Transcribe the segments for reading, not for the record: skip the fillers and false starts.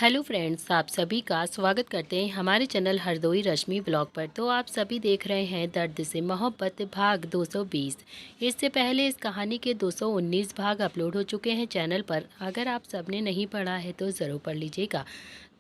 Hello friends, आप सभी का स्वागत करते हैं हमारे चैनल हरदोई रश्मि ब्लॉग पर। तो आप सभी देख रहे हैं दर्द से मोहब्बत भाग 220। इससे पहले इस कहानी के 219 भाग अपलोड हो चुके हैं चैनल पर। अगर आप सबने नहीं पढ़ा है तो ज़रूर पढ़ लीजिएगा।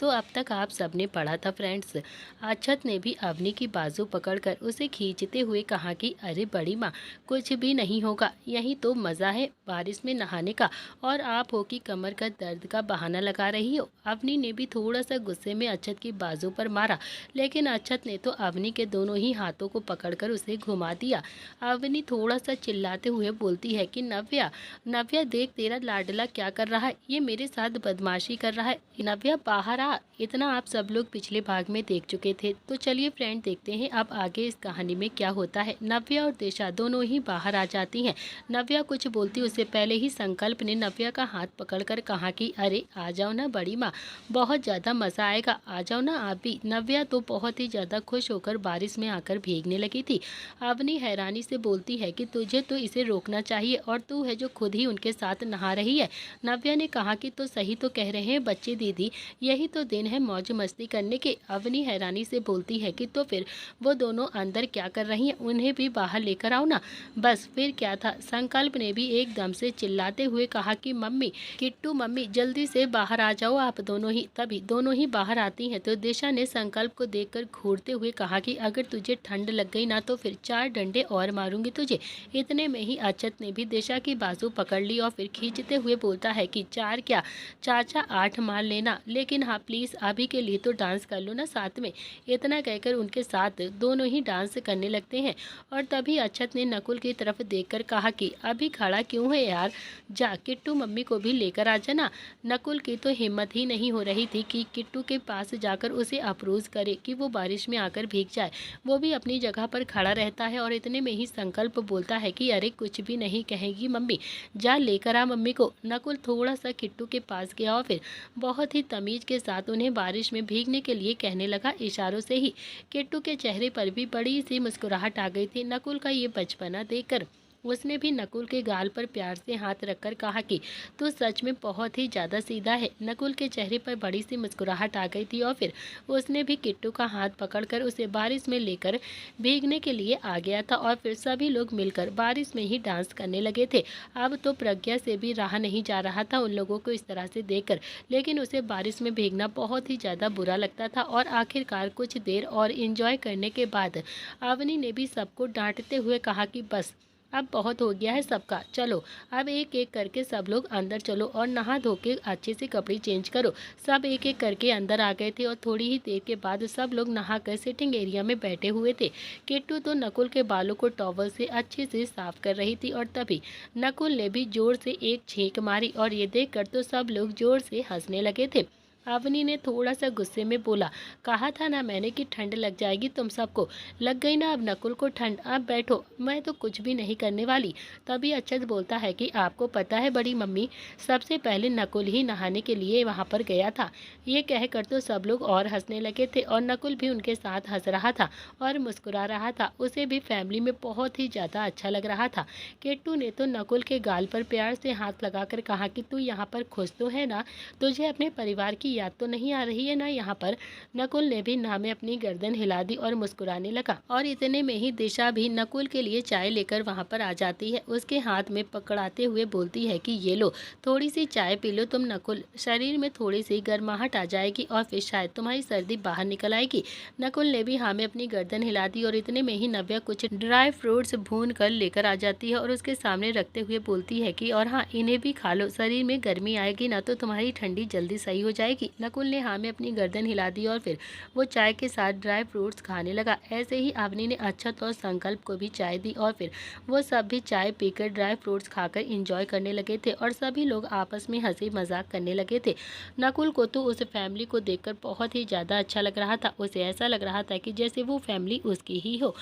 तो अब तक आप सबने पढ़ा था फ्रेंड्स, अक्षत ने भी अवनी की बाजू पकड़कर उसे खींचते हुए कहा कि अरे बड़ी माँ, कुछ भी नहीं होगा, यही तो मज़ा है बारिश में नहाने का, और आप हो कि कमर का दर्द का बहाना लगा रही हो। अवनी ने भी थोड़ा सा गुस्से में अक्षत की बाजू पर मारा, लेकिन अक्षत ने तो अवनी के दोनों ही हाथों को पकड़कर उसे घुमा दिया। अवनी थोड़ा सा चिल्लाते हुए बोलती है कि नव्या, नव्या देख तेरा लाडला क्या कर रहा है, ये मेरे साथ बदमाशी कर रहा है। नव्या बाहर आ। इतना आप सब लोग पिछले भाग में देख चुके थे। तो चलिए फ्रेंड, देखते हैं अब आगे इस कहानी में क्या होता है। नव्या और दिशा दोनों ही बाहर आ जाती हैं। नव्या कुछ बोलती उससे पहले ही संकल्प ने नव्या का हाथ पकड़कर कहा कि अरे आ जाओ ना बड़ी माँ, बहुत ज़्यादा मज़ा आएगा, आ जाओ ना आप भी। नव्या तो बहुत ही ज़्यादा खुश होकर बारिश में आकर भीगने लगी थी। अवनी हैरानी से बोलती है कि तुझे तो इसे रोकना चाहिए, और तू है जो खुद ही उनके साथ नहा रही है। नव्या ने कहा कि तो सही तो कह रहे हैं बच्चे दीदी, यही तो दिन है मौज मस्ती करने के। अवनी हैरानी से बोलती है कि तो फिर वो दोनों अंदर क्या कर रही हैं, उन्हें भी बाहर लेकर आओ ना। बस फिर क्या था, संकल्प ने भी एकदम से चिल्लाते हुए कहा कि मम्मी, किट्टू मम्मी, जल्दी से बाहर आ जाओ आप दोनों ही। तभी दोनों ही बाहर आती हैं तो दिशा ने संकल्प को देखकर घूरते हुए कहा कि अगर तुझे ठंड लग गई ना तो फिर 4 डंडे और मारूंगी तुझे। इतने में ही अक्षत ने भी दिशा की बाजू पकड़ ली और फिर खींचते हुए बोलता है कि 4 क्या चाचा, 8 मार लेना, लेकिन हाँ प्लीज़ अभी के लिए तो डांस कर लो ना साथ में। इतना कहकर उनके साथ दोनों ही डांस करने लगते हैं। और तभी अक्षत ने नकुल की तरफ देखकर कहा कि अभी खड़ा क्यों है यार, जा किट्टू मम्मी को भी लेकर आ जाना। नकुल की तो हिम्मत ही नहीं हो रही थी कि किट्टू के पास जाकर उसे अप्रोच करे कि वो बारिश में आकर भीग जाए। वो भी अपनी जगह पर खड़ा रहता है और इतने में ही संकल्प बोलता है कि अरे कुछ भी नहीं कहेगी मम्मी, जा लेकर आ मम्मी को। नकुल थोड़ा सा किट्टू के पास गया और फिर बहुत ही तमीज के साथ उन्हें बारिश में भीगने के लिए कहने लगा, इशारों से ही। किट्टू के चेहरे पर भी बड़ी सी मुस्कुराहट आ गई थी नकुल का ये बचपना देखकर। उसने भी नकुल के गाल पर प्यार से हाथ रखकर कहा कि तू सच में बहुत ही ज़्यादा सीधा है। नकुल के चेहरे पर बड़ी सी मुस्कुराहट आ गई थी और फिर उसने भी किट्टू का हाथ पकड़कर उसे बारिश में लेकर भीगने के लिए आ गया था और फिर सभी लोग मिलकर बारिश में ही डांस करने लगे थे। अब तो प्रज्ञा से भी रहा नहीं जा रहा था उन लोगों को इस तरह से देखकर, लेकिन उसे बारिश में भीगना बहुत ही ज़्यादा बुरा लगता था। और आखिरकार कुछ देर और एंजॉय करने के बाद अवनी ने भी सबको डांटते हुए कहा कि बस अब बहुत हो गया है सबका, चलो अब एक एक करके सब लोग अंदर चलो और नहा धो के अच्छे से कपड़े चेंज करो। सब एक एक करके अंदर आ गए थे और थोड़ी ही देर के बाद सब लोग नहाकर सिटिंग एरिया में बैठे हुए थे। किट्टू तो नकुल के बालों को टॉवल से अच्छे से साफ कर रही थी और तभी नकुल ने भी जोर से एक छींक मारी और ये देखकर तो सब लोग जोर से हंसने लगे थे। अवनी ने थोड़ा सा गुस्से में बोला, कहा था ना मैंने कि ठंड लग जाएगी तुम सबको, लग गई ना अब नकुल को ठंड, अब बैठो, मैं तो कुछ भी नहीं करने वाली। तभी अक्षत बोलता है कि आपको पता है बड़ी मम्मी, सबसे पहले नकुल ही नहाने के लिए वहाँ पर गया था। ये कहकर तो सब लोग और हंसने लगे थे और नकुल भी उनके साथ हंस रहा था और मुस्कुरा रहा था। उसे भी फैमिली में बहुत ही ज़्यादा अच्छा लग रहा था। किट्टू ने तो नकुल के गाल पर प्यार से हाथ लगाकर कहा कि तू यहाँ पर खुश तो है ना, तुझे अपने परिवार की याद तो नहीं आ रही है ना यहाँ पर। नकुल ने भी ना में अपनी गर्दन हिला दी और मुस्कुराने लगा। और इतने में ही दिशा भी नकुल के लिए चाय लेकर वहाँ पर आ जाती है। उसके हाथ में पकड़ाते हुए बोलती है कि ये लो, थोड़ी सी चाय पी लो तुम नकुल, शरीर में थोड़ी सी गर्माहट आ जाएगी और फिर शायद तुम्हारी सर्दी बाहर निकल आएगी। नकुल ने भी हाँ में अपनी गर्दन हिला दी और इतने में ही नव्या कुछ ड्राई फ्रूट्स भून कर लेकर आ जाती है और उसके सामने रखते हुए बोलती है कि और हाँ इन्हें भी खा लो, शरीर में गर्मी आएगी ना तो तुम्हारी ठंडी जल्दी सही हो जाएगी। नकुल ने हाँ में अपनी गर्दन हिला दी और फिर वो चाय के साथ ड्राई फ्रूट्स खाने लगा। ऐसे ही अवनी ने अक्षत और संकल्प को भी चाय दी और फिर वो सब भी चाय पीकर ड्राई फ्रूट्स खाकर एंजॉय करने लगे थे और सभी लोग आपस में हंसी मजाक करने लगे थे। नकुल को तो उस फैमिली को देखकर बहुत ही ज़्यादा अच्छा लग रहा था। उसे ऐसा लग रहा था कि जैसे वो फैमिली उसकी ही हो।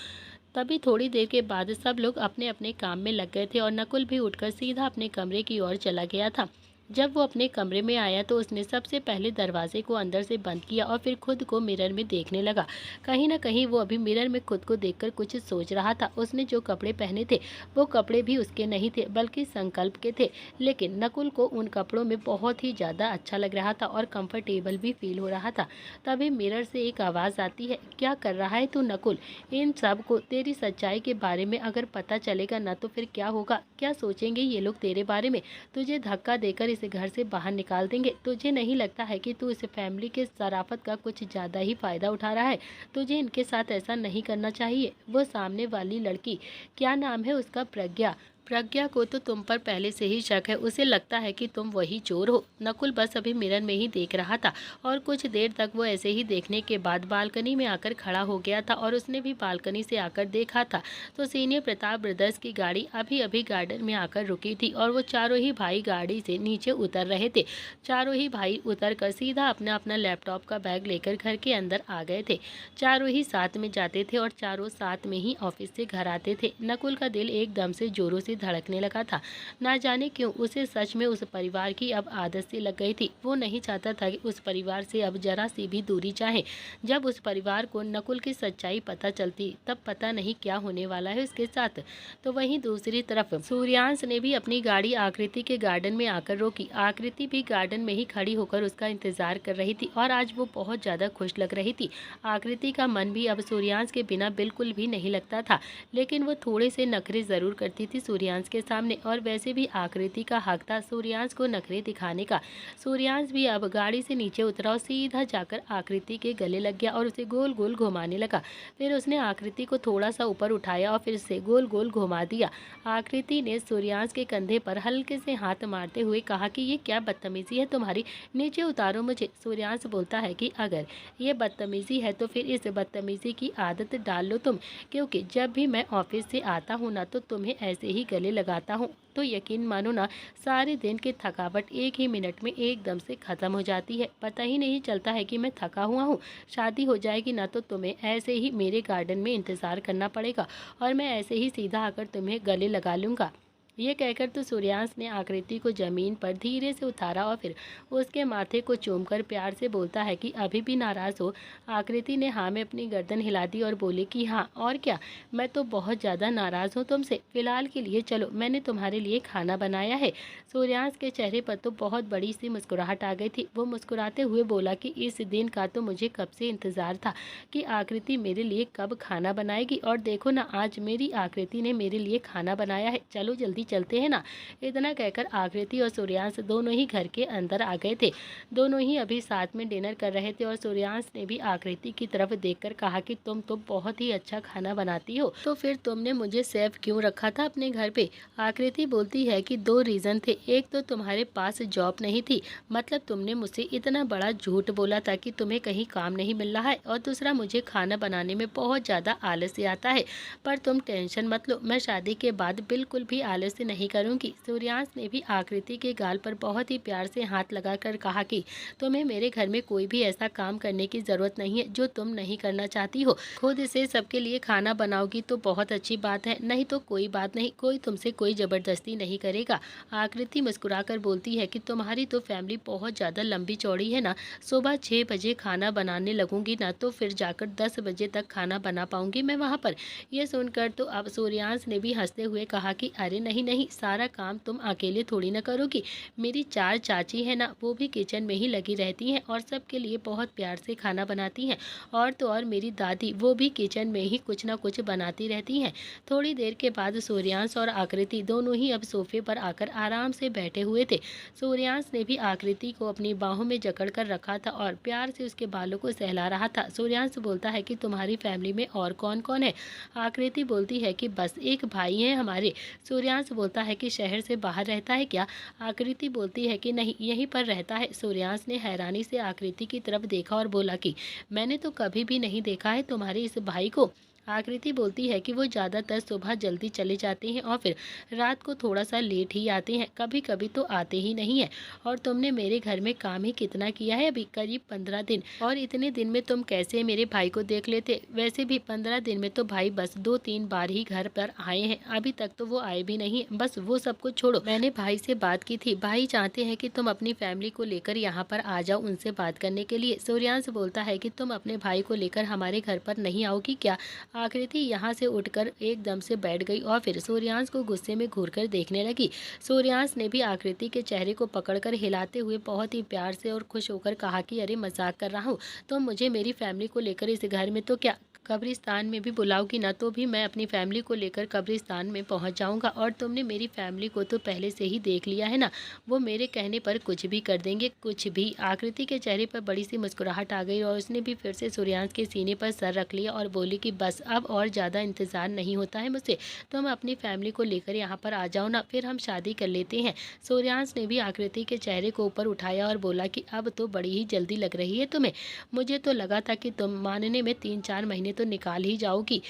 तभी थोड़ी देर के बाद सब लोग अपने अपने काम में लग गए थे और नकुल भी उठकर सीधा अपने कमरे की ओर चला गया था। जब वो अपने कमरे में आया तो उसने सबसे पहले दरवाजे को अंदर से बंद किया और फिर खुद को मिरर में देखने लगा। कहीं ना कहीं वो अभी मिरर में खुद को देखकर कुछ सोच रहा था। उसने जो कपड़े पहने थे वो कपड़े भी उसके नहीं थे बल्कि संकल्प के थे, लेकिन नकुल को उन कपड़ों में बहुत ही ज़्यादा अच्छा लग रहा था और कंफर्टेबल भी फील हो रहा था। तभी मिरर से एक आवाज़ आती है, क्या कर रहा है तू नकुल? इन सब को तेरी सच्चाई के बारे में अगर पता चलेगा ना तो फिर क्या होगा? क्या सोचेंगे ये लोग तेरे बारे में? तुझे धक्का देकर इस घर से बाहर निकाल देंगे। तुझे नहीं लगता है कि तू इस फैमिली के शराफत का कुछ ज़्यादा ही फ़ायदा उठा रहा है? तुझे इनके साथ ऐसा नहीं करना चाहिए। वो सामने वाली लड़की, क्या नाम है उसका, प्रज्ञा। प्रज्ञा को तो तुम पर पहले से ही शक है। उसे लगता है कि तुम वही चोर हो। नकुल बस अभी मिरर में ही देख रहा था और कुछ देर तक वो ऐसे ही देखने के बाद बालकनी में आकर खड़ा हो गया था और उसने भी बालकनी से आकर देखा था तो सीनियर प्रताप ब्रदर्स की गाड़ी अभी अभी गार्डन में आकर रुकी थी और वो चारों ही भाई गाड़ी से नीचे उतर रहे थे। चारों ही भाई उतर कर सीधा अपना अपना लैपटॉप का बैग लेकर घर के अंदर आ गए थे। चारों ही साथ में जाते थे और चारों साथ में ही ऑफिस से घर आते थे। नकुल का दिल एकदम से जोरों से धड़कने लगा था। ना जाने क्यों उसे सच में उस परिवार की अब आदत सी लग गई थी। वो नहीं चाहता था कि उस परिवार से अब जरा सी भी दूरी चाहे। जब उस परिवार को नकुल की सच्चाई पता चलती तब पता नहीं क्या होने वाला है उसके साथ। तो वहीं दूसरी तरफ सूर्यांश ने भी अपनी गाड़ी आकृति के गार्डन में आकर रोकी। आकृति भी गार्डन में ही खड़ी होकर उसका इंतजार कर रही थी और आज वो बहुत ज्यादा खुश लग रही थी। आकृति का मन भी अब सूर्यांश के बिना बिल्कुल भी नहीं लगता था, लेकिन वो थोड़े से नखरे जरूर करती थी सूर्यांश के सामने और वैसे भी आकृति का हक था सूर्यांश को नखरे दिखाने का। सूर्यांश भी अब गाड़ी से नीचे उतरा और सीधा जाकर आकृति के गले लग गया और उसे गोल गोल घुमाने लगा। फिर उसने आकृति को थोड़ा सा ऊपर उठाया और फिर से गोल गोल घुमा दिया। आकृति ने सूर्यांश के कंधे पर हल्के से हाथ मारते हुए कहा कि ये क्या बदतमीजी है तुम्हारी, नीचे उतारो मुझे। सूर्यांश बोलता है कि अगर ये बदतमीजी है तो फिर इस बदतमीजी की आदत डाल लो तुम, क्योंकि जब भी मैं ऑफिस से आता हूँ ना तो तुम्हें ऐसे ही गले लगाता हूँ तो यकीन मानो ना सारे दिन की थकावट एक ही मिनट में एकदम से ख़त्म हो जाती है। पता ही नहीं चलता है कि मैं थका हुआ हूँ। शादी हो जाएगी ना तो तुम्हें ऐसे ही मेरे गार्डन में इंतज़ार करना पड़ेगा और मैं ऐसे ही सीधा आकर तुम्हें गले लगा लूँगा। ये कहकर तो सूर्यांश ने आकृति को जमीन पर धीरे से उतारा और फिर उसके माथे को चूमकर प्यार से बोलता है कि अभी भी नाराज़ हो। आकृति ने हाँ में अपनी गर्दन हिला दी और बोली कि हाँ और क्या, मैं तो बहुत ज़्यादा नाराज़ हूँ तुमसे। फिलहाल के लिए चलो, मैंने तुम्हारे लिए खाना बनाया है। सूर्यांश के चेहरे पर तो बहुत बड़ी सी मुस्कुराहट आ गई थी। वो मुस्कुराते हुए बोला कि इस दिन का तो मुझे कब से इंतज़ार था कि आकृति मेरे लिए कब खाना बनाएगी, और देखो ना आज मेरी आकृति ने मेरे लिए खाना बनाया है। चलो जल्दी चलते हैं ना। इतना कहकर आकृति और सूर्यांश दोनों ही घर के अंदर आ गए थे। दोनों ही अभी साथ में डिनर कर रहे थे और सूर्यांश ने भी आकृति की तरफ देखकर कहा कि तुम तो बहुत ही अच्छा खाना बनाती हो, तो फिर तुमने मुझे सेफ क्यों रखा था अपने घर पे? आकृति बोलती है कि दो रीज़न थे। एक तो तुम्हारे पास जॉब नहीं थी, मतलब तुमने मुझसे इतना बड़ा झूठ बोला था कि तुम्हें कहीं काम नहीं मिल रहा है, और दूसरा मुझे खाना बनाने में बहुत ज़्यादा आलस्य आता है। पर तुम टेंशन मत लो, मैं शादी के बाद बिल्कुल भी आलस्य नहीं करूंगी। सूर्यांश ने भी आकृति के गाल पर बहुत ही प्यार से हाथ लगाकर कहा कि तुम्हें मेरे घर में कोई भी ऐसा काम करने की ज़रूरत नहीं है जो तुम नहीं करना चाहती हो। खुद से सबके लिए खाना बनाओगी तो बहुत अच्छी बात है, नहीं तो कोई बात नहीं, कोई तुमसे कोई ज़बरदस्ती नहीं करेगा। आकृति मुस्कुराकर बोलती है कि तुम्हारी तो फैमिली बहुत ज़्यादा लंबी चौड़ी है ना, सुबह 6 बजे खाना बनाने लगूंगी ना तो फिर जाकर 10 बजे तक खाना बना पाऊंगी मैं वहाँ पर। यह सुनकर तो अब सूर्यांश ने भी हंसते हुए कहा कि अरे नहीं नहीं, सारा काम तुम अकेले थोड़ी ना करोगी। मेरी 4 चाची है ना, वो भी किचन में ही लगी रहती हैं और सबके लिए बहुत प्यार से खाना बनाती हैं। और तो और मेरी दादी, वो भी किचन में ही कुछ ना कुछ बनाती रहती हैं। थोड़ी देर के बाद सूर्यांश और आकृति दोनों ही अब सोफे पर आकर आराम से बैठे हुए थे। सूर्यांश ने भी आकृति को अपनी बाहों में जकड़ कर रखा था और प्यार से उसके बालों को सहला रहा था। सूर्यांश बोलता है कि तुम्हारी फैमिली में और कौन कौन है? आकृति बोलती है कि बस एक भाई है हमारे। सूर्यांश बोलता है कि शहर से बाहर रहता है क्या? आकृति बोलती है कि नहीं, यहीं पर रहता है। सूर्यांश ने हैरानी से आकृति की तरफ देखा और बोला कि मैंने तो कभी भी नहीं देखा है तुम्हारे इस भाई को। आकृति बोलती है कि वो ज़्यादातर सुबह जल्दी चले जाते हैं और फिर रात को थोड़ा सा लेट ही आते हैं, कभी कभी तो आते ही नहीं है। और तुमने मेरे घर में काम ही कितना किया है अभी, करीब 15 दिन, और इतने दिन में तुम कैसे मेरे भाई को देख लेते। वैसे भी 15 दिन में तो भाई बस 2-3 बार ही घर पर आए हैं, अभी तक तो वो आए भी नहीं। बस वो सब कुछ छोड़ो, मैंने भाई से बात की थी, भाई चाहते हैं कि तुम अपनी फैमिली को लेकर यहाँ पर आ जाओ उनसे बात करने के लिए। सूर्यांश बोलता है कि तुम अपने भाई को लेकर हमारे घर पर नहीं आओगी क्या। आकृति यहाँ से उठकर एकदम से बैठ गई और फिर सूर्यांश को गुस्से में घूरकर देखने लगी। सूर्यांश ने भी आकृति के चेहरे को पकड़कर हिलाते हुए बहुत ही प्यार से और खुश होकर कहा कि अरे मजाक कर रहा हूँ, तो मुझे मेरी फैमिली को लेकर इस घर में तो क्या कब्रिस्तान में भी बुलाओगी ना, तो भी मैं अपनी फैमिली को लेकर कब्रिस्तान में पहुंच जाऊंगा। और तुमने मेरी फैमिली को तो पहले से ही देख लिया है ना, वो मेरे कहने पर कुछ भी कर देंगे, कुछ भी। आकृति के चेहरे पर बड़ी सी मुस्कुराहट आ गई और उसने भी फिर से सूर्यांश के सीने पर सर रख लिया और बोली कि बस अब और ज़्यादा इंतज़ार नहीं होता है मुझसे, तुम अपनी फैमिली को लेकर यहाँ पर आ जाओ ना, फिर हम शादी कर लेते हैं। सूर्यांश ने भी आकृति के चेहरे को ऊपर उठाया और बोला कि अब तो बड़ी ही जल्दी लग रही है तुम्हें, मुझे तो लगा था कि तुम मानने में 3-4 महीने तो निकाल ही जाओगी।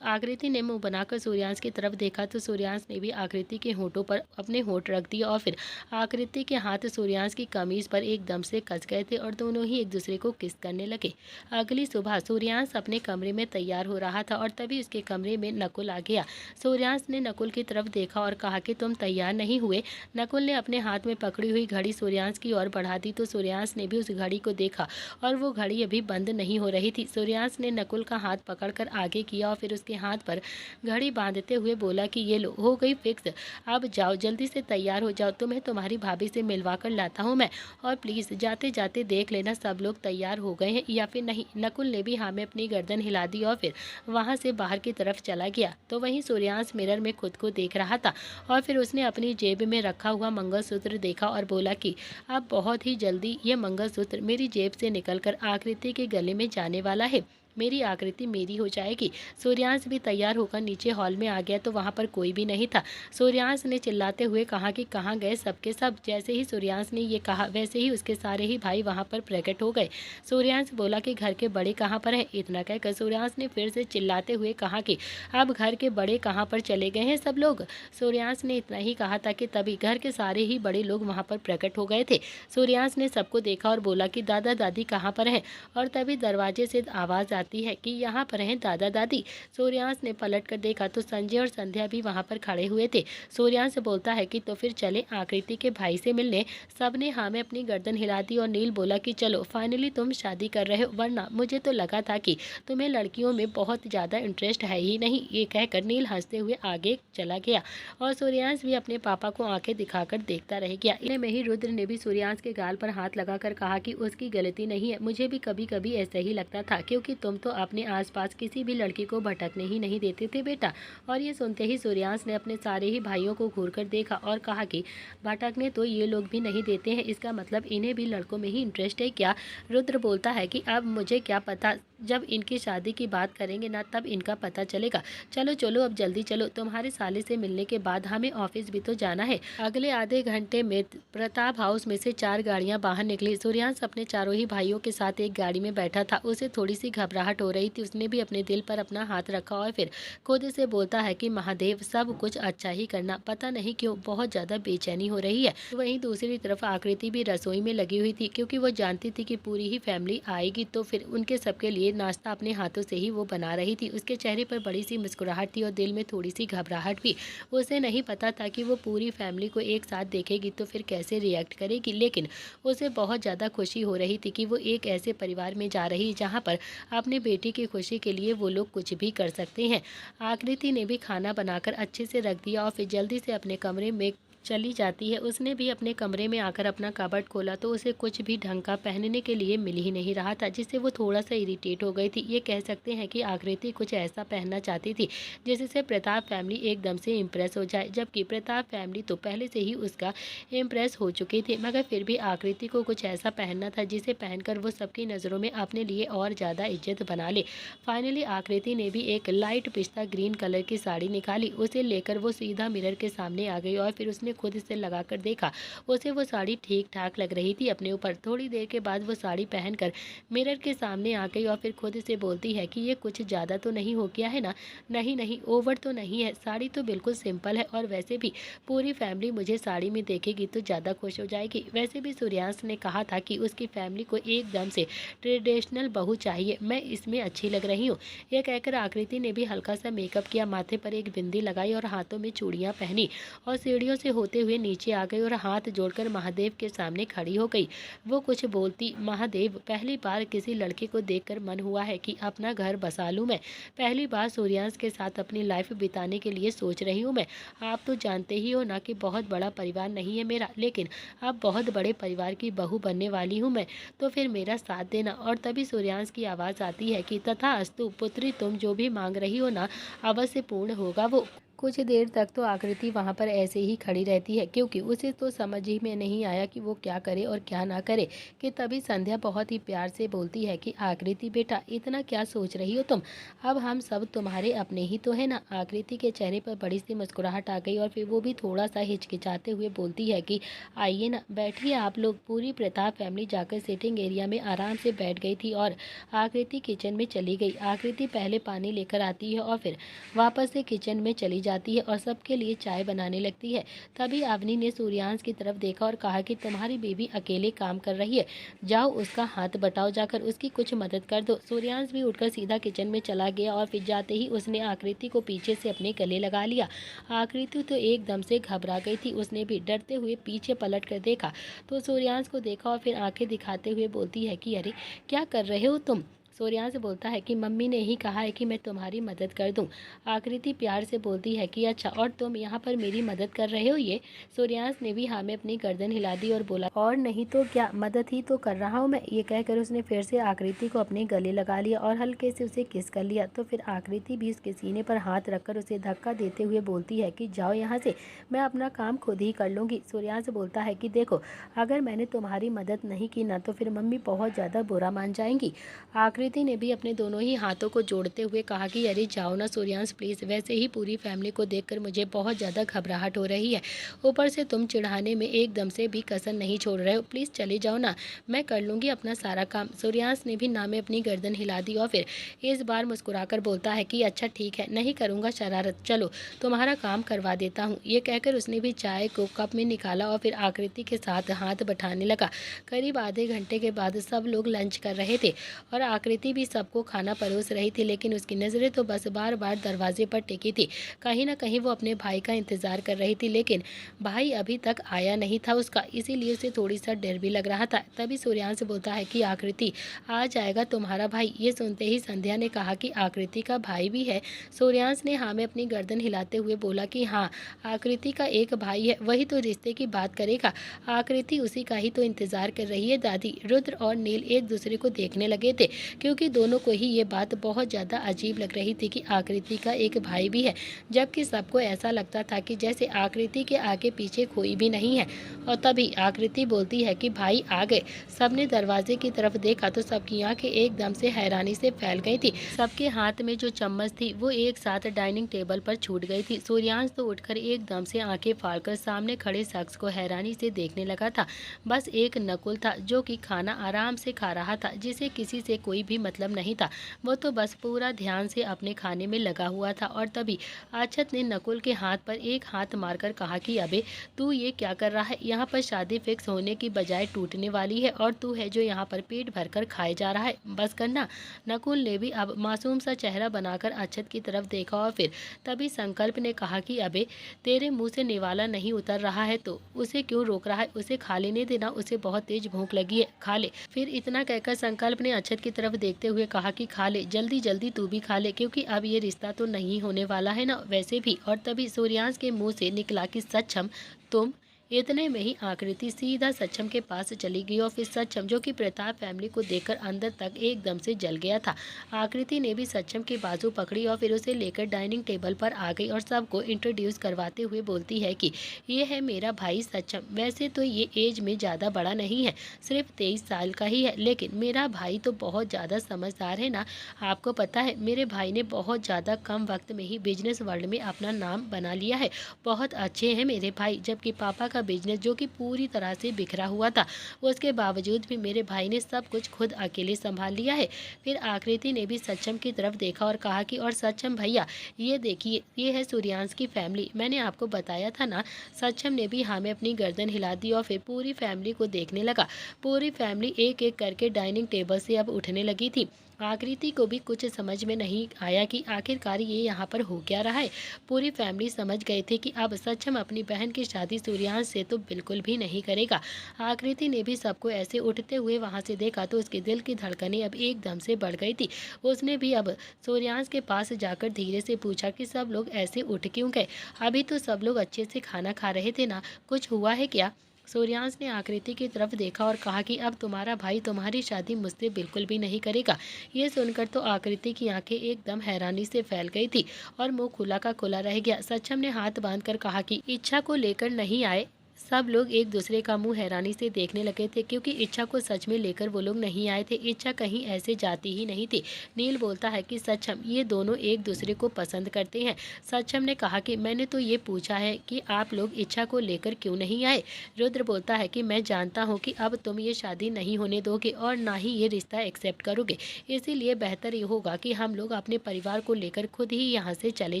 आकृति ने मुंह बनाकर सूर्यांश की तरफ देखा तो सूर्यांश ने भी आकृति के होठों पर अपने होठ रख दिए और फिर आकृति के हाथ सूर्यांश की कमीज पर एकदम से कस गए थे और दोनों ही एक दूसरे को किस करने लगे। अगली सुबह सूर्यांश अपने कमरे में तैयार हो रहा था और तभी उसके कमरे में नकुल आ गया। सूर्यांश ने नकुल की तरफ देखा और कहा कि तुम तैयार नहीं हुए। नकुल ने अपने हाथ में पकड़ी हुई घड़ी सूर्यांश की ओर बढ़ा दी तो सूर्यांश ने भी उस घड़ी को देखा और वो घड़ी अभी बंद नहीं हो रही थी। सूर्यांश ने नकुल का हाथ पकड़कर आगे किया और फिर उसके हाथ पर घड़ी बांधते हुए बोला कि ये लो, हो गई फिक्स, अब जाओ जल्दी से तैयार हो जाओ, तुम्हें तुम्हारी भाभी से मिलवा कर लाता हूँ मैं, और प्लीज जाते जाते देख लेना सब लोग तैयार हो गए हैं या फिर नहीं। नकुल ने भी हाँ में अपनी गर्दन हिला दी और फिर वहां से बाहर की तरफ चला गया। तो वहीं सूर्यांश मिरर में खुद को देख रहा था और फिर उसने अपनी जेब में रखा हुआ मंगलसूत्र देखा और बोला कि अब बहुत ही जल्दी ये मंगलसूत्र मेरी जेब से निकलकर आकृति के गले में जाने वाला है, मेरी आकृति मेरी हो जाएगी। सूर्यांश भी तैयार होकर नीचे हॉल में आ गया तो वहां पर कोई भी नहीं था। सूर्यांश ने चिल्लाते हुए कहा कि कहाँ गए सबके सब। जैसे ही सूर्यांश ने ये कहा वैसे ही उसके सारे ही भाई वहां पर प्रकट हो गए। सूर्यांश बोला कि घर के बड़े कहाँ पर हैं। इतना कहकर सूर्यांश ने फिर से चिल्लाते हुए कहा कि अब घर के बड़े कहाँ पर चले गए हैं सब लोग। सूर्यांश ने इतना ही कहा था कि तभी घर के सारे ही बड़े लोग वहां पर प्रकट हो गए थे। सूर्यांश ने सबको देखा और बोला कि दादा दादी कहाँ पर हैं, और तभी दरवाजे से आवाज आती है कि यहाँ पर हैं दादा दादी। सूर्यांश ने पलट कर देखा तो संजय और संध्या भी वहाँ पर खड़े हुए थे। सूर्यांश बोलता है कि तो फिर चले आकृति के भाई से मिलने। सबने हाँ में अपनी गर्दन हिला दी और नील बोला कि चलो फाइनली तुम शादी कर रहे हो, वरना मुझे तो लगा था कि तुम्हें लड़कियों में बहुत ज़्यादा इंटरेस्ट है ही नहीं। ये कहकर नील हंसते हुए आगे चला गया और सूर्यांश भी अपने पापा को आंखें दिखाकर देखता रह गया। इतने में ही रुद्र ने भी सूर्यांश के गाल पर हाथ लगाकर कहा कि उसकी गलती नहीं है, मुझे भी कभी कभी ऐसा ही लगता था, क्योंकि तुम तो अपने आसपास किसी भी लड़की को भटकने ही नहीं देते थे बेटा। और ये सुनते ही सूर्यांश ने अपने सारे ही भाइयों को घूरकर देखा और कहा कि भटकने तो ये लोग भी नहीं देते हैं, इसका मतलब इन्हें भी लड़कों में ही इंटरेस्ट है क्या। रुद्र बोलता है कि अब मुझे क्या पता, जब इनकी शादी की बात करेंगे ना तब इनका पता चलेगा। चलो चलो अब जल्दी चलो, तुम्हारे साले से मिलने के बाद हमें ऑफिस भी तो जाना है। अगले आधे घंटे में प्रताप हाउस में से 4 गाड़ियां बाहर निकली। सूर्यांश अपने चारों ही भाइयों के साथ एक गाड़ी में बैठा था। उसे थोड़ी सी घबराहट हो रही थी। उसने भी अपने दिल पर अपना हाथ रखा और फिर खुद से बोलता है कि महादेव सब कुछ अच्छा ही करना, पता नहीं क्यों बहुत ज्यादा बेचैनी हो रही है। वहीं दूसरी तरफ आकृति भी रसोई में लगी हुई थी, क्योंकि वो जानती थी कि पूरी ही फैमिली आएगी तो फिर उनके सबके लिए नाश्ता अपने हाथों से ही वो बना रही थी। उसके चेहरे पर बड़ी सी मुस्कुराहट थी और दिल में थोड़ी सी घबराहट भी। उसे नहीं पता था कि वो पूरी फैमिली को एक साथ देखेगी तो फिर कैसे रिएक्ट करेगी, लेकिन उसे बहुत ज़्यादा खुशी हो रही थी कि वो एक ऐसे परिवार में जा रही है जहाँ पर अपने बेटी की खुशी के लिए वो लोग कुछ भी कर सकते हैं। आकृति ने भी खाना बनाकर अच्छे से रख दिया और फिर जल्दी से अपने कमरे में चली जाती है। उसने भी अपने कमरे में आकर अपना कबर्ड खोला तो उसे कुछ भी ढंग का पहनने के लिए मिल ही नहीं रहा था, जिससे वो थोड़ा सा इरिटेट हो गई थी। ये कह सकते हैं कि आकृति कुछ ऐसा पहनना चाहती थी जिससे प्रताप फैमिली एकदम से इम्प्रेस हो जाए, जबकि प्रताप फैमिली तो पहले से ही उसका इम्प्रेस हो चुकी थी। मगर फिर भी आकृति को कुछ ऐसा पहनना था जिसे पहनकर वो सबकी नज़रों में अपने लिए और ज़्यादा इज्जत बना ले। फाइनली आकृति ने भी एक लाइट पिस्ता ग्रीन कलर की साड़ी निकाली। उसे लेकर वो सीधा मिरर के सामने आ गई और फिर उसने में खुद से लगाकर देखा। उसे वो साड़ी ठीक ठाक लग रही थी अपने ऊपर। थोड़ी देर के बाद वो साड़ी पहनकर मिरर के सामने आ गई और फिर खुद से बोलती है कि ये कुछ ज़्यादा तो नहीं हो गया है ना? नहीं नहीं, ओवर तो नहीं है, साड़ी तो बिल्कुल सिंपल है और वैसे भी पूरी फैमिली मुझे साड़ी में देखेगी तो ज़्यादा खुश हो जाएगी। वैसे भी सूर्यांश ने कहा था कि उसकी फैमिली को एकदम से ट्रेडिशनल बहू चाहिए, मैं इसमें अच्छी लग रही हूँ। यह कहकर आकृति ने भी हल्का सा मेकअप किया, माथे पर एक बिंदी लगाई और हाथों में चूड़ियाँ पहनी और सीढ़ियों से होते हुए नीचे आ गई और हाथ जोड़कर महादेव के सामने खड़ी हो गई। वो कुछ बोलती, महादेव, पहली बार किसी लड़के को देखकर मन हुआ है कि अपना घर बसा लूँ मैं। पहली बार सूर्यांश के साथ अपनी लाइफ बिताने के लिए सोच रही हूँ मैं। आप तो जानते ही हो ना कि बहुत बड़ा परिवार नहीं है मेरा, लेकिन अब बहुत बड़े परिवार की बहू बनने वाली हूँ मैं, तो फिर मेरा साथ देना। और तभी सूर्यांश की आवाज़ आती है कि तथास्तु पुत्री, तुम जो भी मांग रही हो ना, अवश्य पूर्ण होगा वो। कुछ देर तक तो आकृति वहाँ पर ऐसे ही खड़ी रहती है, क्योंकि उसे तो समझ ही में नहीं आया कि वो क्या करे और क्या ना करे, कि तभी संध्या बहुत ही प्यार से बोलती है कि आकृति बेटा, इतना क्या सोच रही हो तुम? अब हम सब तुम्हारे अपने ही तो है ना? आकृति के चेहरे पर बड़ी सी मुस्कुराहट आ गई और फिर वो भी थोड़ा सा हिचकिचाते हुए बोलती है कि आइए ना, बैठिए आप लोग। पूरी प्रताप फैमिली जाकर सिटिंग एरिया में आराम से बैठ गई थी और आकृति किचन में चली गई। आकृति पहले पानी लेकर आती है और फिर वापस से किचन में चली जाती है और सबके लिए चाय बनाने लगती है। तभी अवनी ने सूर्यांश की तरफ देखा और कहा कि तुम्हारी बेबी अकेले काम कर रही है, जाओ उसका हाथ बटाओ, जाकर उसकी कुछ मदद कर दो। सूर्यांश भी उठकर सीधा किचन में चला गया और फिर जाते ही उसने आकृति को पीछे से अपने गले लगा लिया। आकृति तो एकदम से घबरा गई थी, उसने भी डरते हुए पीछे पलट कर देखा तो सूर्यांश को देखा और फिर आंखें दिखाते हुए बोलती है कि अरे क्या कर रहे हो तुम? सूर्यांश बोलता है कि मम्मी ने ही कहा है कि मैं तुम्हारी मदद कर दूं। आकृति प्यार से बोलती है कि अच्छा, और तुम यहाँ पर मेरी मदद कर रहे हो ये? सूर्यांश ने भी हाँ में अपनी गर्दन हिला दी और बोला, और नहीं तो क्या, मदद ही तो कर रहा हूँ मैं। ये कहकर उसने फिर से आकृति को अपने गले लगा लिया और हल्के से उसे किस कर लिया। तो फिर आकृति भी उसके सीने पर हाथ रखकर उसे धक्का देते हुए बोलती है कि जाओ यहाँ से, मैं अपना काम खुद ही कर लूँगी। सूर्यांश बोलता है कि देखो, अगर मैंने तुम्हारी मदद नहीं की ना तो फिर मम्मी बहुत ज़्यादा बुरा मान जाएंगी। आकृति ने भी अपने दोनों ही हाथों को जोड़ते हुए कहा कि अरे जाओ ना सूर्यांश प्लीज़, वैसे ही पूरी फैमिली को देखकर मुझे बहुत ज़्यादा घबराहट हो रही है, ऊपर से तुम चिढ़ाने में एकदम से भी कसर नहीं छोड़ रहे हो, प्लीज़ चले जाओ ना, मैं कर लूँगी अपना सारा काम। सूर्यांश ने भी ना में अपनी गर्दन हिला दी और फिर इस बार मुस्कुराकर बोलता है कि अच्छा ठीक है, नहीं करूँगा शरारत, चलो तुम्हारा काम करवा देता हूँ। ये कहकर उसने भी चाय को कप में निकाला और फिर आकृति के साथ हाथ बटाने लगा। करीब आधे घंटे के बाद सब लोग लंच कर रहे थे और आकृति भी सबको खाना परोस रही थी, लेकिन उसकी नज़रें तो बस बार बार दरवाजे पर टिकी थी। कहीं ना कहीं वो अपने भाई का इंतज़ार कर रही थी, लेकिन भाई अभी तक आया नहीं था उसका, इसीलिए उसे थोड़ी सा डर भी लग रहा था। तभी सूर्यांश बोलता है कि आकृति, आ जाएगा तुम्हारा भाई। ये सुनते ही संध्या ने कहा कि आकृति का भाई भी है? सूर्यांश ने हाँ में अपनी गर्दन हिलाते हुए बोला कि हाँ, आकृति का एक भाई है, वही तो रिश्ते की बात करेगा। आकृति उसी का ही तो इंतज़ार कर रही है दादी। रुद्र और नील एक दूसरे को देखने लगे थे, क्योंकि दोनों को ही ये बात बहुत ज़्यादा अजीब लग रही थी कि आकृति का एक भाई भी है, जबकि सबको ऐसा लगता था कि जैसे आकृति के आगे पीछे कोई भी नहीं है। और तभी आकृति बोलती है कि भाई आ गए। सबने दरवाजे की तरफ देखा तो सबकी आंखें एकदम से हैरानी से फैल गई थी। सबके हाथ में जो चम्मच थी वो एक साथ डाइनिंग टेबल पर छूट गई थी। सूर्यांश तो उठकर एकदम से आंखें फाड़कर सामने खड़े शख्स को हैरानी से देखने लगा था। बस एक नकुल था जो कि खाना आराम से खा रहा था, जिसे किसी से कोई भी मतलब नहीं था। वो तो बस पूरा ध्यान से अपने खाने में लगा हुआ था। और तभी अक्षत ने नकुल के हाथ पर एक हाथ मारकर कहा कि अबे तू ये क्या कर रहा है? यहाँ पर शादी फिक्स होने की बजाय टूटने वाली है और तू है जो यहाँ पर पेट भरकर खाए जा रहा है, बस करना। नकुल ने भी अब मासूम सा चेहरा बनाकर अक्षत की तरफ देखा और फिर तभी संकल्प ने कहा कि अबे तेरे मुँह से निवाला नहीं उतर रहा है तो उसे क्यों रोक रहा है? उसे खा लेने देना, उसे बहुत तेज भूख लगी है, खा ले। फिर इतना कहकर संकल्प ने अक्षत की तरफ देखते हुए कहा कि खा ले, जल्दी जल्दी तू भी खा ले, क्योंकि अब ये रिश्ता तो नहीं होने वाला है ना वैसे भी। और तभी सूर्यांश के मुंह से निकला कि सच हम, तुम इतने में ही आकृति सीधा सक्षम के पास चली गई और फिर सक्षम, जो कि प्रताप फैमिली को देखकर अंदर तक एकदम से जल गया था, आकृति ने भी सक्षम की बाजू पकड़ी और फिर उसे लेकर डाइनिंग टेबल पर आ गई और सबको इंट्रोड्यूस करवाते हुए बोलती है कि ये है मेरा भाई सक्षम। वैसे तो ये एज में ज़्यादा बड़ा नहीं है, सिर्फ 23 साल का ही है, लेकिन मेरा भाई तो बहुत ज़्यादा समझदार है ना। आपको पता है मेरे भाई ने बहुत ज़्यादा कम वक्त में ही बिजनेस वर्ल्ड में अपना नाम बना लिया है। बहुत अच्छे हैं मेरे भाई, जबकि पापा का बिजनेस जो कि पूरी तरह से बिखरा हुआ था, उसके बावजूद भी मेरे भाई ने सब कुछ खुद अकेले संभाल लिया है। फिर आकृति ने भी सक्षम की तरफ देखा और कहा कि और सक्षम भैया, ये देखिए, ये है सूर्यांश की फैमिली, मैंने आपको बताया था ना। सक्षम ने भी हाँ में अपनी गर्दन हिला दी और फिर पूरी फैमिली को देखने लगा। पूरी फैमिली एक एक करके डाइनिंग टेबल से अब उठने लगी थी। आकृति को भी कुछ समझ में नहीं आया कि आखिरकार ये यहाँ पर हो क्या रहा है। पूरी फैमिली समझ गए थे कि अब सक्षम अपनी बहन की शादी सूर्यांश से तो बिल्कुल भी नहीं करेगा। आकृति ने भी सबको ऐसे उठते हुए वहाँ से देखा तो उसके दिल की धड़कनें अब एकदम से बढ़ गई थी। उसने भी अब सूर्यांश के पास जाकर धीरे से पूछा कि सब लोग ऐसे उठ क्यों गए? अभी तो सब लोग अच्छे से खाना खा रहे थे ना, कुछ हुआ है क्या? सूर्यांश ने आकृति की तरफ देखा और कहा कि अब तुम्हारा भाई तुम्हारी शादी मुझसे बिल्कुल भी नहीं करेगा। ये सुनकर तो आकृति की आंखें एकदम हैरानी से फैल गई थी और मुंह खुला का खुला रह गया। सक्षम ने हाथ बांधकर कहा कि इच्छा को लेकर नहीं आए। सब लोग एक दूसरे का मुंह हैरानी से देखने लगे थे, क्योंकि इच्छा को सच में लेकर वो लोग नहीं आए थे। इच्छा कहीं ऐसे जाती ही नहीं थी। नील बोलता है कि सक्षम, ये दोनों एक दूसरे को पसंद करते हैं। सक्षम ने कहा कि मैंने तो ये पूछा है कि आप लोग इच्छा को लेकर क्यों नहीं आए। रुद्र बोलता है कि मैं जानता हूँ कि अब तुम ये शादी नहीं होने दोगे और ना ही ये रिश्ता एक्सेप्ट करोगे, इसीलिए बेहतर ये होगा कि हम लोग अपने परिवार को लेकर खुद ही यहाँ से चले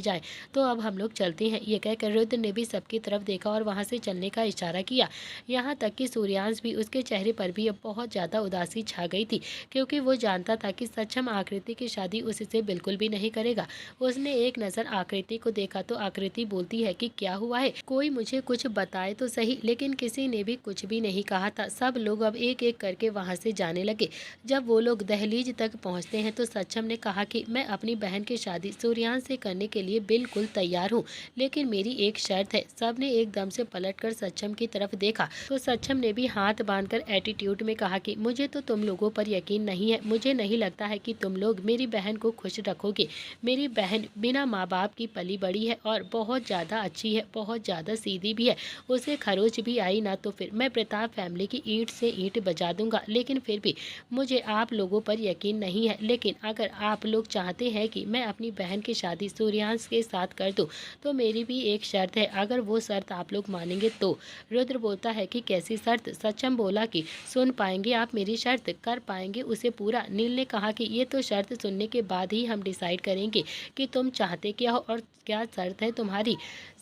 जाएं। तो अब हम लोग चलते हैं। ये कहकर रुद्र ने भी सबकी तरफ देखा और वहाँ से चलने का इशारा किया। यहाँ तक कि सूर्यांश भी, उसके चेहरे पर भी अब बहुत ज़्यादा उदासी छा गई थी, क्योंकि वो जानता था कि सक्षम आकृति की शादी उससे बिल्कुल भी नहीं करेगा। उसने एक नज़र आकृति को देखा तो आकृति बोलती है कि क्या हुआ है, कोई मुझे कुछ बताए तो सही। लेकिन किसी ने भी कुछ भी नहीं कहा था। सब लोग अब एक एक करके वहाँ से जाने लगे। जब वो लोग दहलीज तक पहुँचते हैं तो सक्षम ने कहा कि मैं अपनी बहन की शादी सूर्यांश से करने के लिए बिल्कुल तैयार हूँ, लेकिन मेरी एक शर्त है। सबने एकदम से पलटकर सक्षम की तरफ देखा तो सक्षम ने भी हाथ बांधकर एटीट्यूड में कहा कि मुझे तो तुम लोगों पर यकीन नहीं है। मुझे नहीं लगता है कि तुम लोग मेरी बहन को खुश रखोगे। मेरी बहन बिना माँ बाप की पली बड़ी है और बहुत ज़्यादा अच्छी है, बहुत ज़्यादा सीधी भी है। उसे खरोच भी आई ना तो फिर मैं प्रताप फैमिली की ईंट से ईंट बजा दूंगा। लेकिन फिर भी मुझे आप लोगों पर यकीन नहीं है। लेकिन अगर आप लोग चाहते हैं कि मैं अपनी बहन की शादी सूर्यांश के साथ कर दूं, तो मेरी भी एक शर्त है। अगर वो शर्त आप लोग मानेंगे तो। रुद्र बोलता है कि कैसी शर्त? सक्षम बोला कि सुन पाएंगे आप मेरी शर्त, कर पाएंगे उसे पूरा? नील ने कहा कि ये तो शर्त सुनने के बाद ही हम डिसाइड करेंगे कि तुम चाहते क्या हो और क्या शर्त है तुम्हारी।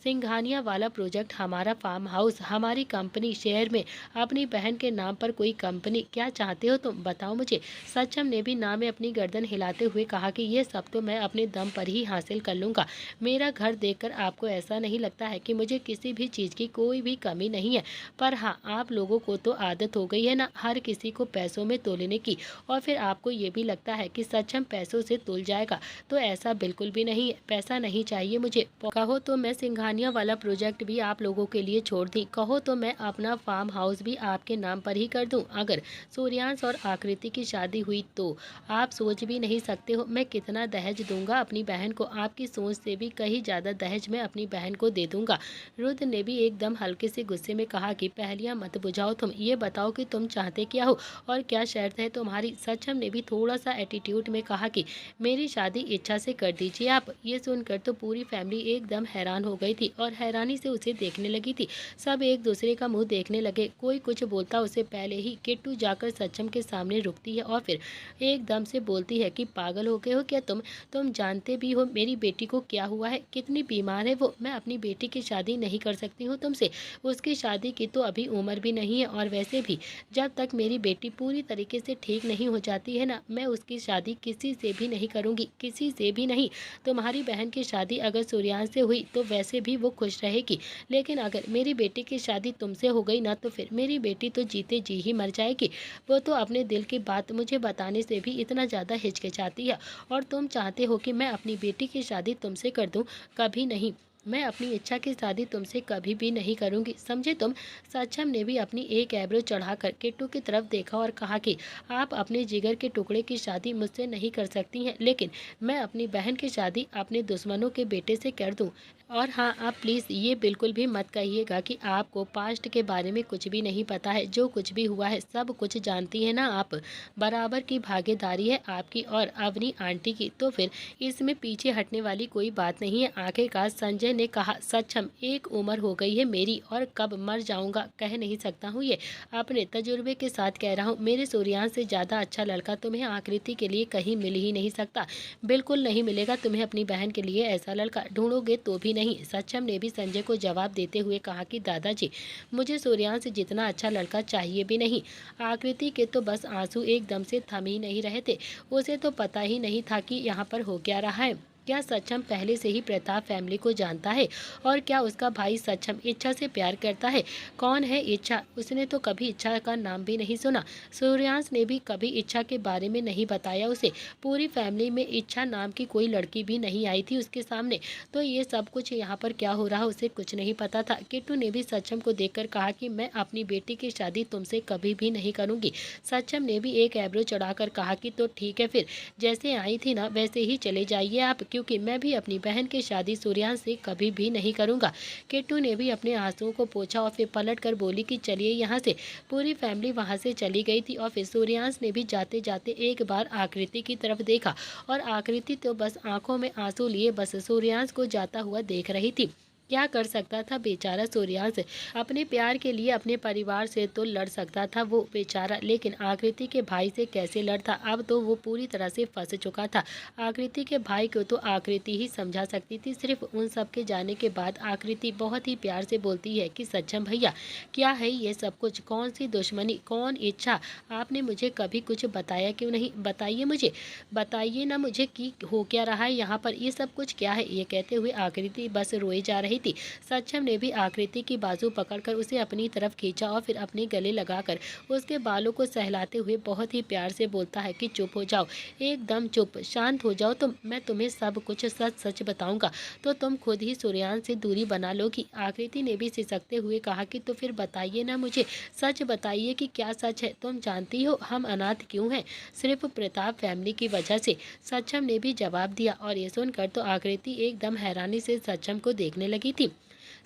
सिंघानिया वाला प्रोजेक्ट, हमारा फार्म हाउस, हमारी कंपनी, शहर में अपनी बहन के नाम पर कोई कंपनी, क्या चाहते हो तुम, बताओ मुझे। सक्षम ने भी ना में अपनी गर्दन हिलाते हुए कहा कि ये सब तो मैं अपने दम पर ही हासिल कर लूँगा। मेरा घर देखकर आपको ऐसा नहीं लगता है कि मुझे किसी भी चीज़ की कोई भी कमी नहीं है? पर हाँ, आप लोगों को तो आदत हो गई है ना हर किसी को पैसों में तोलने की, और फिर आपको ये भी लगता है कि सक्षम पैसों से तुल जाएगा। तो ऐसा बिल्कुल भी नहीं है। पैसा नहीं चाहिए मुझे। कहो तो मैं सिंघानिया वाला प्रोजेक्ट भी आप लोगों के लिए छोड़ दी। कहो तो मैं अपना फार्म हाउस भी आपके नाम पर ही कर दूं। अगर सूर्यांश और आकृति की शादी हुई तो आप सोच भी नहीं सकते हो मैं कितना दहेज दूंगा अपनी बहन को। आपकी सोच से भी कहीं ज़्यादा दहेज मैं अपनी बहन को दे दूंगा। रुद्र ने भी एकदम हल्के से गुस्से में कहा कि पहलियां मत बुझाओ, तुम ये बताओ कि तुम चाहते क्या हो और क्या शर्त है तुम्हारी। सक्षम ने भी थोड़ा सा एटीट्यूड में कहा कि मेरी शादी इच्छा से कर दीजिए आप। ये सुनकर तो पूरी फैमिली एकदम हैरान हो गई थी और हैरानी से उसे देखने लगी थी। सब एक दूसरे का मुंह देखने लगे। कोई कुछ बोलता उससे पहले ही किट्टू जाकर सक्षम के सामने रुकती है और फिर एकदम से बोलती है कि पागल हो गए हो क्या तुम जानते भी हो मेरी बेटी को क्या हुआ है, कितनी बीमार है वो। मैं अपनी बेटी की शादी नहीं कर सकती हूँ तुमसे। उसकी शादी की तो अभी उम्र भी नहीं है, और वैसे भी जब तक मेरी बेटी पूरी तरीके से ठीक नहीं हो जाती है ना, मैं उसकी शादी किसी से भी नहीं करूँगी, किसी से भी नहीं। तुम्हारी बहन की शादी अगर सूर्यांश से हुई तो वैसे भी वो खुश रहेगी, लेकिन अगर मेरी बेटी की शादी तुमसे हो गई ना तो फिर मेरी बेटी तो जीते जी ही मर जाएगी। वो तो अपने दिल की बात मुझे बताने से भी इतना ज़्यादा हिचकिचाती है, और तुम चाहते हो कि मैं अपनी बेटी की शादी तुमसे कर दूं? कभी नहीं। मैं अपनी इच्छा की शादी तुमसे कभी भी नहीं करूंगी, समझे तुम। सक्षम ने भी अपनी एक ऐब्रो चढ़ाकर किट्टू की तरफ देखा और कहा कि आप अपने जिगर के टुकड़े की शादी मुझसे नहीं कर सकती हैं, लेकिन मैं अपनी बहन की शादी अपने दुश्मनों के बेटे से कर दूं। और हाँ, आप प्लीज़ ये बिल्कुल भी मत कहिएगा कि आपको पास्ट के बारे में कुछ भी नहीं पता है। जो कुछ भी हुआ है सब कुछ जानती है ना आप। बराबर की भागीदारी है आपकी और अवनी आंटी की, तो फिर इसमें पीछे हटने वाली कोई बात नहीं है। आखिरकार संजय ने कहा, सक्षम एक उम्र हो गई है मेरी और कब मर जाऊंगा कह नहीं सकता हूँ। ये अपने तजुर्बे के साथ कह रहा हूँ। मेरे सूर्यांश से ज़्यादा अच्छा लड़का तुम्हें आकृति के लिए कहीं मिल ही नहीं सकता। बिल्कुल नहीं मिलेगा तुम्हें अपनी बहन के लिए ऐसा लड़का, ढूंढोगे तो भी नहीं। सक्षम ने भी संजय को जवाब देते हुए कहा कि दादाजी, मुझे सूर्यांश जितना अच्छा लड़का चाहिए भी नहीं। आकृति के तो बस आंसू एकदम से थम ही नहीं रहे थे। उसे तो पता ही नहीं था कि यहाँ पर हो क्या रहा है। क्या सक्षम पहले से ही प्रताप फैमिली को जानता है? और क्या उसका भाई सक्षम इच्छा से प्यार करता है? कौन है इच्छा? उसने तो कभी इच्छा का नाम भी नहीं सुना। सूर्यांश ने भी कभी इच्छा के बारे में नहीं बताया उसे। पूरी फैमिली में इच्छा नाम की कोई लड़की भी नहीं आई थी उसके सामने। तो ये सब कुछ यहाँ पर क्या हो रहा उसे कुछ नहीं पता था। किट्टू ने भी सक्षम को देखकर कहा कि मैं अपनी बेटी की शादी तुमसे कभी भी नहीं करूँगी। सक्षम ने भी एक ऐब्रो चढ़ाकर कहा कि तो ठीक है फिर, जैसे आई थी ना वैसे ही चले जाइए आप, क्योंकि मैं भी अपनी बहन की शादी सूर्यांश से कभी भी नहीं करूंगा। किट्टू ने भी अपने आंसुओं को पोंछा और फिर पलट कर बोली कि चलिए यहाँ से। पूरी फैमिली वहाँ से चली गई थी और फिर सूर्यांश ने भी जाते जाते एक बार आकृति की तरफ देखा और आकृति तो बस आंखों में आंसू लिए बस सूर्यांश को जाता हुआ देख रही थी। क्या कर सकता था बेचारा सूर्यांश? अपने प्यार के लिए अपने परिवार से तो लड़ सकता था वो बेचारा, लेकिन आकृति के भाई से कैसे लड़ता? अब तो वो पूरी तरह से फंस चुका था। आकृति के भाई को तो आकृति ही समझा सकती थी। सिर्फ उन सब के जाने के बाद आकृति बहुत ही प्यार से बोलती है कि सक्षम भैया, क्या है ये सब कुछ? कौन सी दुश्मनी, कौन इच्छा? आपने मुझे कभी कुछ बताया क्यों नहीं? बताइए मुझे, बताइए ना मुझे कि हो क्या रहा है यहाँ पर, ये सब कुछ क्या है? ये कहते हुए आकृति बस रोए जा रही थी। सक्षम ने भी आकृति की बाजू पकड़कर उसे अपनी तरफ खींचा और फिर अपने गले लगाकर उसके बालों को सहलाते हुए बहुत ही प्यार से बोलता है कि चुप हो जाओ, एकदम चुप, शांत हो जाओ। तो मैं तुम्हें सब कुछ सच सच बताऊंगा तो तुम खुद ही सूर्यांश से दूरी बना लोगी। आकृति ने भी सिसकते हुए कहा कि तो फिर बताइए ना मुझे, सच बताइए कि क्या सच है? तुम जानती हो हम अनाथ क्यों हैं? सिर्फ प्रताप फैमिली की वजह से। सक्षम ने भी जवाब दिया और ये सुनकर तो आकृति एकदम हैरानी से सक्षम को देखने लगी थी।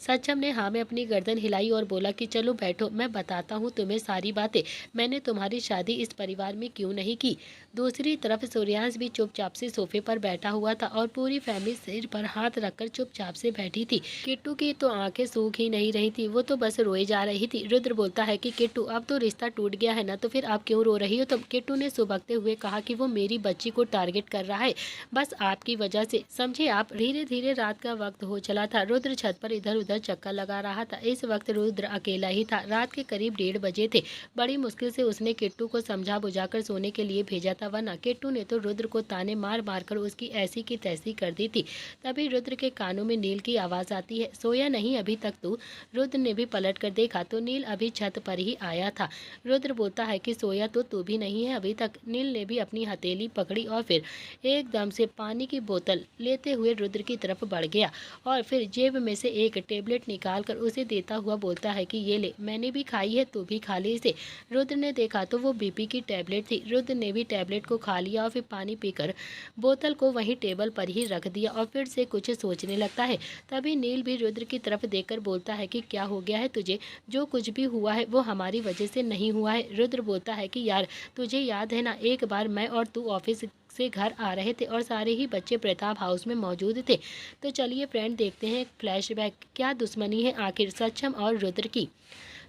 सक्षम ने हाँ में अपनी गर्दन हिलाई और बोला कि चलो बैठो, मैं बताता हूँ तुम्हें सारी बातें। मैंने तुम्हारी शादी इस परिवार में क्यों नहीं की। दूसरी तरफ सूर्यांश भी चुपचाप से सोफे पर बैठा हुआ था और पूरी फैमिली सिर पर हाथ रखकर चुपचाप से बैठी थी। किट्टू की तो आंखें सूख ही नहीं रही थी, वो तो बस रोए जा रही थी। रुद्र बोलता है कि किट्टू अब तो रिश्ता टूट गया है ना, तो फिर आप क्यों रो रही हो? तो किट्टू ने सुबकते हुए कहा कि वो मेरी बच्ची को टारगेट कर रहा है, बस आपकी वजह से, समझे आप। धीरे धीरे रात का वक्त हो चला था। रुद्र छत पर इधर उधर चक्कर लगा रहा था। इस वक्त रुद्र अकेला ही था। रात के करीब 1:30 बजे थे। बड़ी मुश्किल से उसने किट्टू को समझा बुझाकर सोने के लिए भेजा था, वरना किट्टू ने तो रुद्र को ताने मार मार कर उसकी ऐसी की तैसी कर दी थी। तभी रुद्र के कानों में नील की आवाज आती है, सोया नहीं अभी तक तू? रुद्र ने भी पलट कर देखा तो नील अभी छत पर ही आया था। रुद्र बोलता है कि सोया तो तू भी नहीं है अभी तक। नील ने भी अपनी हथेली पकड़ी और फिर एकदम से पानी की बोतल लेते हुए रुद्र की तरफ बढ़ गया और फिर जेब में से एक टेबलेट निकालकर उसे देता हुआ बोलता है कि ये ले, मैंने भी खाई है, तू भी खा ले इसे। रुद्र ने देखा तो वो बीपी की टैबलेट थी। रुद्र ने भी टैबलेट को खा लिया और फिर पानी पीकर बोतल को वहीं टेबल पर ही रख दिया और फिर से कुछ सोचने लगता है। तभी नील भी रुद्र की तरफ देखकर बोलता है कि क्या हो गया है तुझे? जो कुछ भी हुआ है वो हमारी वजह से नहीं हुआ है। रुद्र बोलता है कि यार तुझे याद है ना, एक बार मैं और तू ऑफिस से घर आ रहे थे और सारे ही बच्चे प्रताप हाउस में मौजूद थे। तो चलिए फ्रेंड देखते हैं फ्लैशबैक, क्या दुश्मनी है आखिर सक्षम और रुद्र की।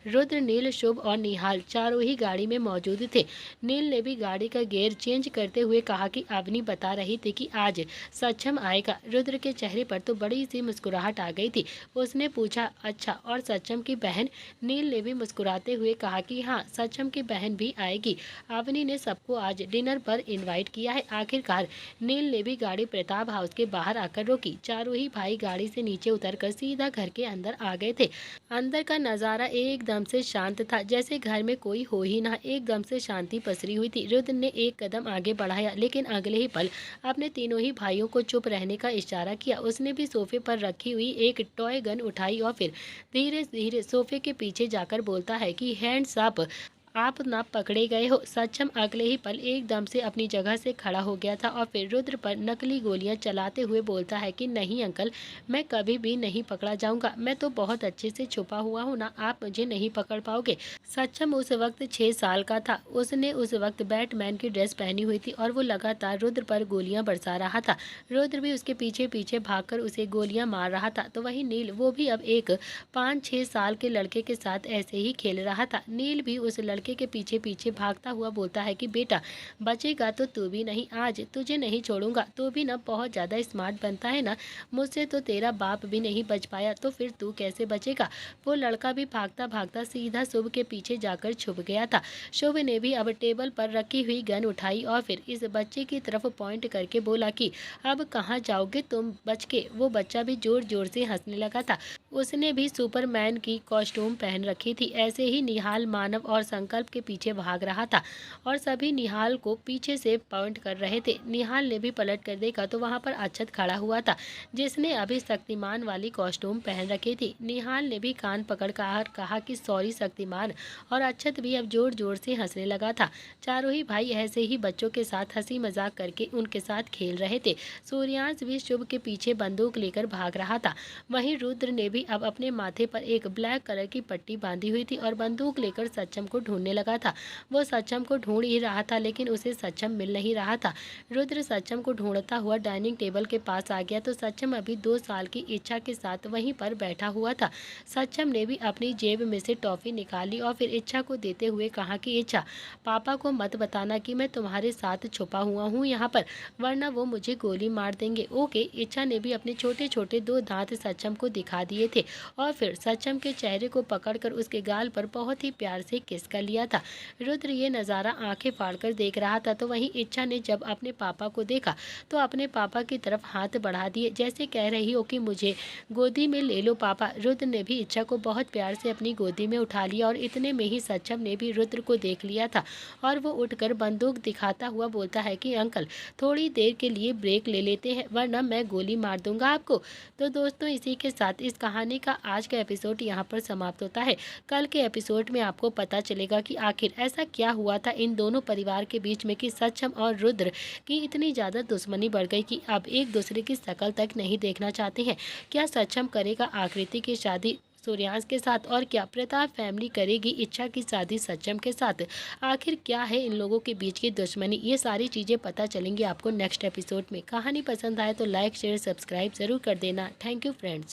रुद्र, नील, शुभ और निहाल चारों ही गाड़ी में मौजूद थे। नील ने भी गाड़ी का गियर चेंज करते हुए कहा कि अवनी बता रही थी कि आज सक्षम आएगा। रुद्र के चेहरे पर तो बड़ी सी मुस्कुराहट आ गई थी। उसने पूछा, अच्छा और सक्षम की बहन? नील ने भी मुस्कुराते हुए कहा कि हाँ, सक्षम की बहन भी आएगी। अवनी ने सबको आज डिनर पर इन्वाइट किया है। आखिरकार नील ने भी गाड़ी प्रताप हाउस के बाहर आकर रोकी। चारों ही भाई गाड़ी से नीचे उतरकर सीधा घर के अंदर आ गए थे। अंदर का नज़ारा एकदम एकदम से शांत था, जैसे घर में कोई हो ही ना। एकदम से शांति पसरी हुई थी। रुद्र ने एक कदम आगे बढ़ाया, लेकिन अगले ही पल अपने तीनों ही भाइयों को चुप रहने का इशारा किया। उसने भी सोफे पर रखी हुई एक टॉय गन उठाई और फिर धीरे धीरे सोफे के पीछे जाकर बोलता है कि हैंड्स अप, आप ना पकड़े गए हो। सक्षम अगले ही पल एकदम से अपनी जगह से खड़ा हो गया था और फिर रुद्र पर नकली गोलियां चलाते हुए बोलता है कि नहीं अंकल, मैं कभी भी नहीं पकड़ा जाऊंगा। मैं तो बहुत अच्छे से छुपा हुआ हूं ना, आप मुझे नहीं पकड़ पाओगे। सक्षम उस वक्त 6 साल का था। उसने उस वक्त बैटमैन की ड्रेस पहनी हुई थी और वो लगातार रुद्र पर गोलियां बरसा रहा था। रुद्र भी उसके पीछे पीछे भागकर उसे गोलियां मार रहा था। तो वही नील, वो भी अब एक 5-6 साल के लड़के के साथ ऐसे ही खेल रहा था। नील भी उस लड़के के पीछे पीछे भागता हुआ बोलता है कि बेटा बचेगा तो तू भी नहीं, आज तुझे नहीं छोड़ूंगा। तू भी ना बहुत ज्यादा स्मार्ट बनता है ना, मुझसे तो तेरा बाप भी नहीं बच पाया, तो फिर तू कैसे बचेगा। वो लड़का भी भागता भागता सीधा शुभ के पीछे जाकर छुप गया था। शुभ ने भी अब टेबल पर रखी हुई गन उठाई और फिर इस बच्चे की तरफ पॉइंट करके बोला कि अब कहाँ जाओगे तुम बच के। वो बच्चा भी जोर जोर से हंसने लगा था। उसने भी सुपरमैन की कॉस्ट्यूम पहन रखी थी। ऐसे ही निहाल मानव और संकल्प के पीछे भाग रहा था और सभी निहाल को पीछे से पॉइंट कर रहे थे। निहाल ने भी पलट कर देखा तो वहां पर अक्षत खड़ा हुआ था, जिसने अभी शक्तिमान वाली कॉस्ट्यूम पहन रखी थी। निहाल ने भी कान पकड़ कर कहा कि सॉरी शक्तिमान, और अक्षत भी अब जोर जोर से हंसने लगा था। चारों ही भाई ऐसे ही बच्चों के साथ हंसी मजाक करके उनके साथ खेल रहे थे। सूर्यांश भी शुभ के पीछे बंदूक लेकर भाग रहा था। वहीं रुद्र ने भी अब अपने माथे पर एक ब्लैक कलर की पट्टी बांधी हुई थी और बंदूक लेकर सक्षम को ढूंढने लगा था। वो सक्षम को ढूंढ ही रहा था, लेकिन उसे सक्षम मिल नहीं रहा था। रुद्र सक्षम को ढूंढता हुआ डाइनिंग टेबल के पास आ गया तो सक्षम अभी 2 साल की इच्छा के साथ वहीं पर बैठा हुआ था। सक्षम ने भी अपनी जेब में से टॉफी निकाली और फिर इच्छा को देते हुए कहा कि इच्छा, पापा को मत बताना कि मैं तुम्हारे साथ छुपा हुआ हूँ यहाँ पर, वरना वो मुझे गोली मार देंगे। ओके। इच्छा ने भी अपने छोटे छोटे 2 दांत सक्षम को दिखा दिए थे और फिर सक्षम के चेहरे को पकड़कर उसके गाल पर बहुत ही प्यार से किस कर लिया था। रुद्र ये नज़ारा आंखें फाड़कर देख रहा था। तो वहीं इच्छा ने जब अपने पापा को देखा तो अपने पापा की तरफ हाथ बढ़ा दिए, जैसे कह रही हो कि मुझे गोदी में ले लो पापा। रुद्र ने भी इच्छा को बहुत प्यार से अपनी गोदी में उठा लिया और इतने में ही सक्षम ने भी रुद्र को देख लिया था और वो उठकर बंदूक दिखाता हुआ बोलता है कि अंकल, थोड़ी देर के लिए ब्रेक ले लेते हैं, वरना मैं गोली मार दूंगा आपको। तो दोस्तों, इसी के साथ इस कहानी का आज का एपिसोड यहाँ पर समाप्त होता है। कल के एपिसोड में आपको पता चलेगा कि आखिर ऐसा क्या हुआ था इन दोनों परिवार के बीच में कि सक्षम और रुद्र की इतनी ज़्यादा दुश्मनी बढ़ गई कि अब एक दूसरे की शक्ल तक नहीं देखना चाहते हैं। क्या सक्षम करेगा आकृति की शादी सूर्यांश के साथ, और क्या प्रताप फैमिली करेगी इच्छा की शादी सक्षम के साथ। आखिर क्या है इन लोगों के बीच की दुश्मनी, ये सारी चीज़ें पता चलेंगी आपको नेक्स्ट एपिसोड में। कहानी पसंद आए तो लाइक शेयर सब्सक्राइब ज़रूर कर देना। Thank you friends.